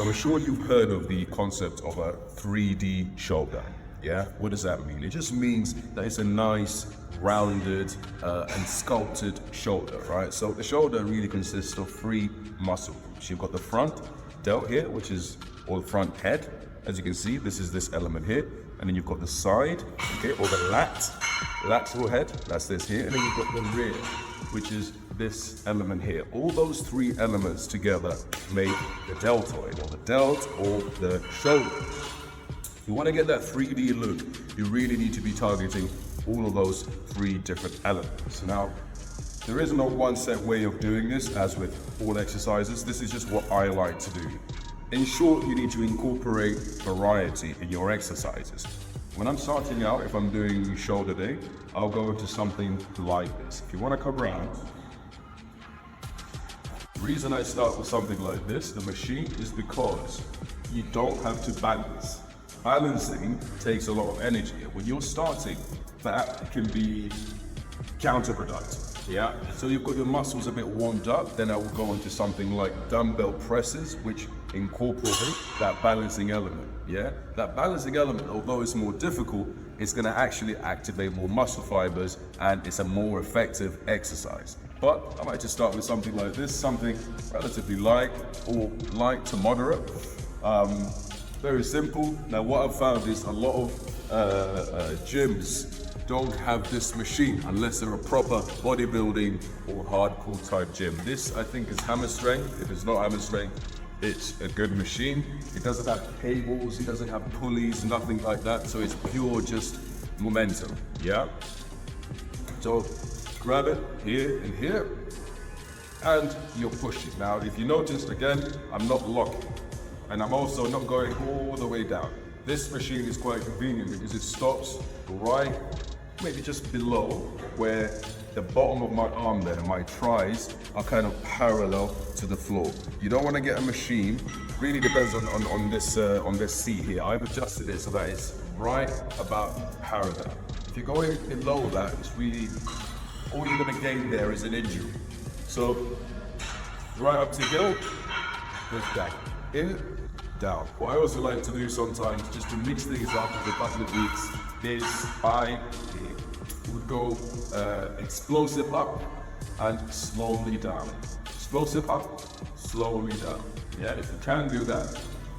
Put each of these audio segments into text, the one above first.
I'm sure you've heard of the concept of a 3D shoulder. Yeah, what does that mean? It just means that it's a nice, rounded, and sculpted shoulder, right? So the shoulder really consists of three muscle groups. You've got the front delt here, which is, or the front head. As you can see, this is this element here. And then you've got the side, okay, or the lateral head, that's this here. And then you've got the rear, which is this element here. All those three elements together make the deltoid, or the delt, or the shoulder. If you want to get that 3D look, you really need to be targeting all of those three different elements. Now, there is no one set way of doing this, as with all exercises. This is just what I like to do. In short, you need to incorporate variety in your exercises. When I'm starting out, if I'm doing shoulder day, I'll go into something like this. If you want to cover out, the reason I start with something like this, the machine, is because you don't have to balance. Balancing takes a lot of energy. When you're starting, that can be counterproductive. Yeah, so you've got your muscles a bit warmed up, then I will go into something like dumbbell presses, which incorporate that balancing element. Yeah, that balancing element, although it's more difficult, it's going to actually activate more muscle fibers, and it's a more effective exercise. But I might just start with something like this, something relatively light or light to moderate. Very simple. Now what I've found is a lot of gyms don't have this machine unless they're a proper bodybuilding or hardcore type gym. This, I think, is hammer strength. If it's not hammer strength, it's a good machine. It doesn't have cables, it doesn't have pulleys, nothing like that. So it's pure just momentum, yeah? So grab it here and here, and you're pushing. Now, if you noticed, again, I'm not locking, and I'm also not going all the way down. This machine is quite convenient because it stops right, maybe just below where the bottom of my arm there, my thighs, are kind of parallel to the floor. You don't want to get a machine, really depends on this seat here. I've adjusted it so that it's right about parallel. If you're going below that, it's really, all you're going to gain there is an injury. So, right up to hill, push back, in, down. What I also like to do sometimes, just to mix things up with a couple of weeks, is I would go explosive up and slowly down. Explosive up, slowly down. Yeah, if you can do that,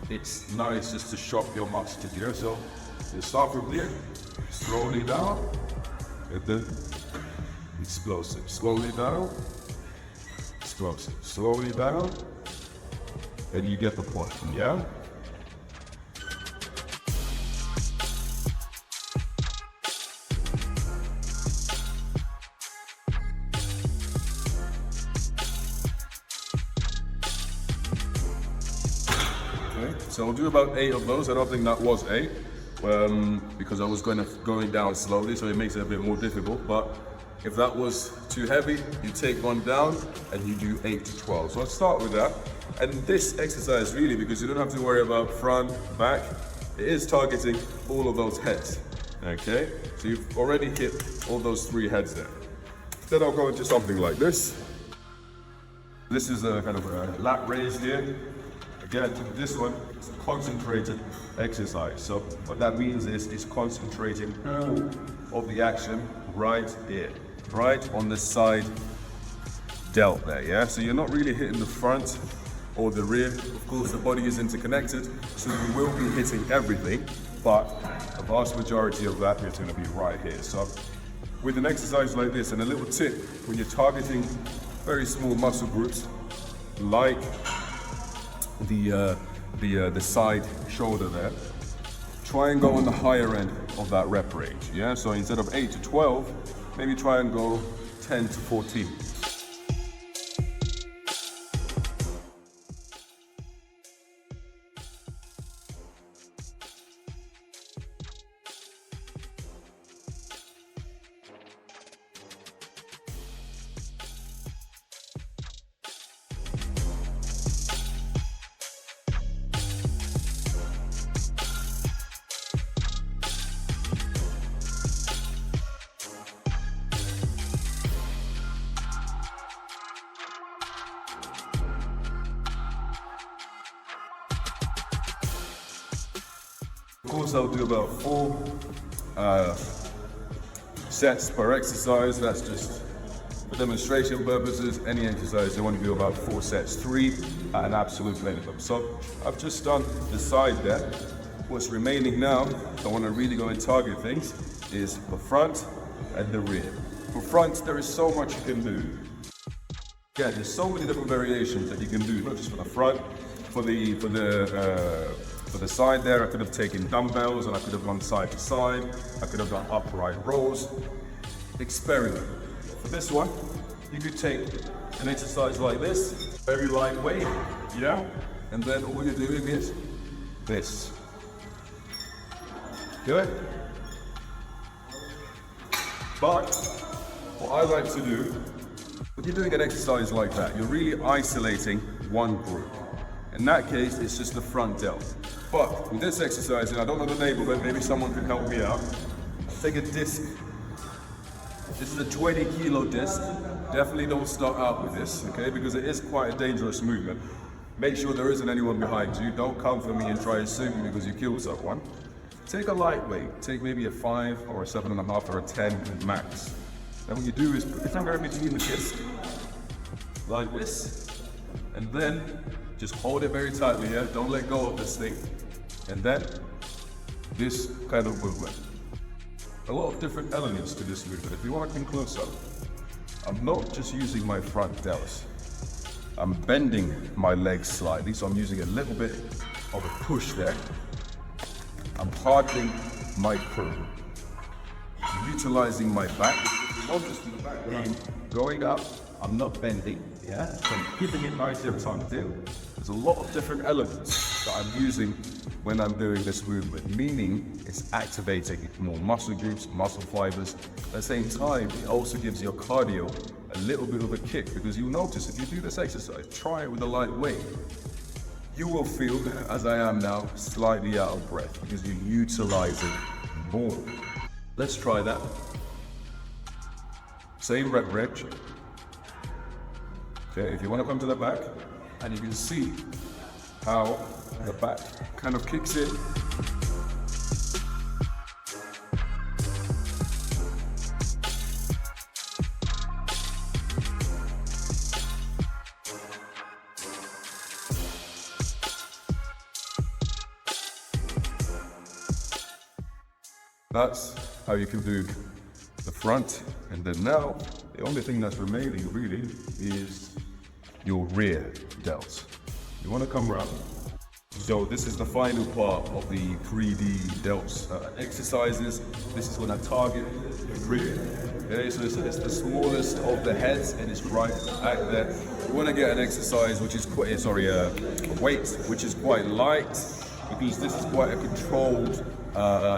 it's nice just to shop your muscles here. So you start from here, slowly down, and then explosive. Slowly down, explosive. Slowly down, and you get the point, yeah? So I'll do about 8 of those. I don't think that was 8, because I was going down slowly, so it makes it a bit more difficult. But if that was too heavy, you take one down and you do 8 to 12. So I'll start with that. And this exercise really, because you don't have to worry about front, back, it is targeting all of those heads. Okay, so you've already hit all those 3 heads there. Then I'll go into something like this. This is a kind of a lat raise here. Again, this one is a concentrated exercise. So what that means is it's concentrating all of the action right here, right on the side delt there, yeah? So you're not really hitting the front or the rear. Of course, the body is interconnected, so you will be hitting everything, but the vast majority of that is gonna be right here. So with an exercise like this, and a little tip, when you're targeting very small muscle groups, like the side shoulder there, try and go on the higher end of that rep range, yeah? So instead of 8 to 12, maybe try and go 10 to 14. course, I'll do about 4 sets per exercise. That's just for demonstration purposes. Any exercise, you want to do about 4 sets, 3 at an absolute minimum. So I've just done the side there. What's remaining now, I want to really go and target things, is the front and the rear. For front, there is so much you can do. Yeah, there's so many different variations that you can do, not just for the front, for the side there. I could have taken dumbbells and I could have gone side to side. I could have done upright rows. Experiment. For this one, you could take an exercise like this, very lightweight, yeah? And then all you're doing is this. Do it. But what I like to do, when you're doing an exercise like that, you're really isolating one group. In that case, it's just the front delt. But with this exercise, and I don't know the name of it, maybe someone can help me out. Take a disc. This is a 20 kilo disc. Definitely don't start out with this, okay? Because it is quite a dangerous movement. Make sure there isn't anyone behind you. Don't come for me and try to sue me because you killed someone. Take a lightweight. Take maybe a 5 or a 7.5 or a 10 max. Then what you do is put the finger in between the disc, like this, and then just hold it very tightly here. Don't let go of this thing. And then this kind of movement. A lot of different elements to this movement. If you want to come closer, I'm not just using my front delts. I'm bending my legs slightly, so I'm using a little bit of a push there. I'm hardening my core. I'm utilizing my back, not just in the back, but I'm going up. I'm not bending, yeah? So I'm keeping it nice every time I do. There's a lot of different elements that I'm using when I'm doing this movement, meaning it's activating more muscle groups, muscle fibers. At the same time, it also gives your cardio a little bit of a kick, because you'll notice if you do this exercise, try it with a light weight, you will feel, as I am now, slightly out of breath because you're utilizing more. Let's try that. Same rep range. Okay, if you want to come to the back, and you can see how the back kind of kicks in. That's how you can do the front, and then now the only thing that's remaining really is your rear delts. You want to come around. So this is the final part of the 3D delts exercises. This is when I target the rear. Okay, so it's the smallest of the heads and it's right back there. You want to get an exercise which is quite, a weight which is quite light, because this is quite a controlled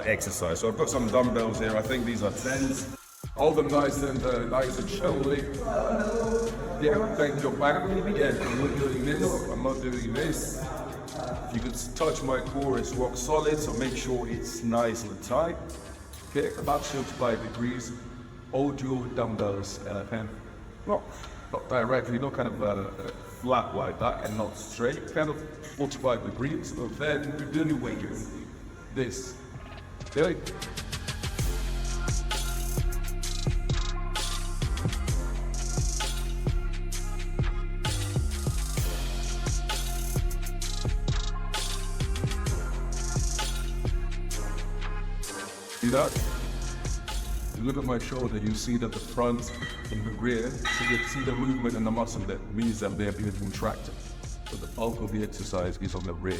exercise. So I've got some dumbbells here. I think these are 10s. Hold them nice and showy. Yeah, bend your back. Yeah, I'm not doing this. I'm not doing this. If you could touch my core, it's rock solid, so make sure it's nice and tight. Okay, about 45 degrees. Hold your dumbbells, not directly, not kind of flat like that, and not straight, kind of 45 degrees. So then we're doing weight this. There. See that? You look at my shoulder, you see that the front and the rear, so you see the movement in the muscle that means that they're being contracted. So the bulk of the exercise is on the rear.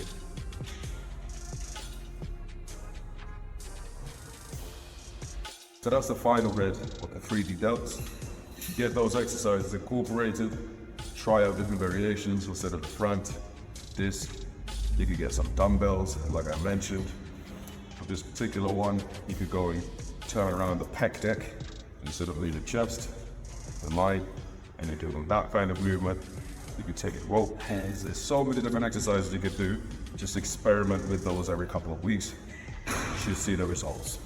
So that's the final red of the 3D delts. Get those exercises incorporated, try out different variations instead of the front, disc. You could get some dumbbells, like I mentioned. For this particular one, you could go and turn around the pec deck instead of the chest, the line, and you're doing that kind of movement. You could take it rope hands. There's so many different exercises you could do. Just experiment with those every couple of weeks. You should see the results.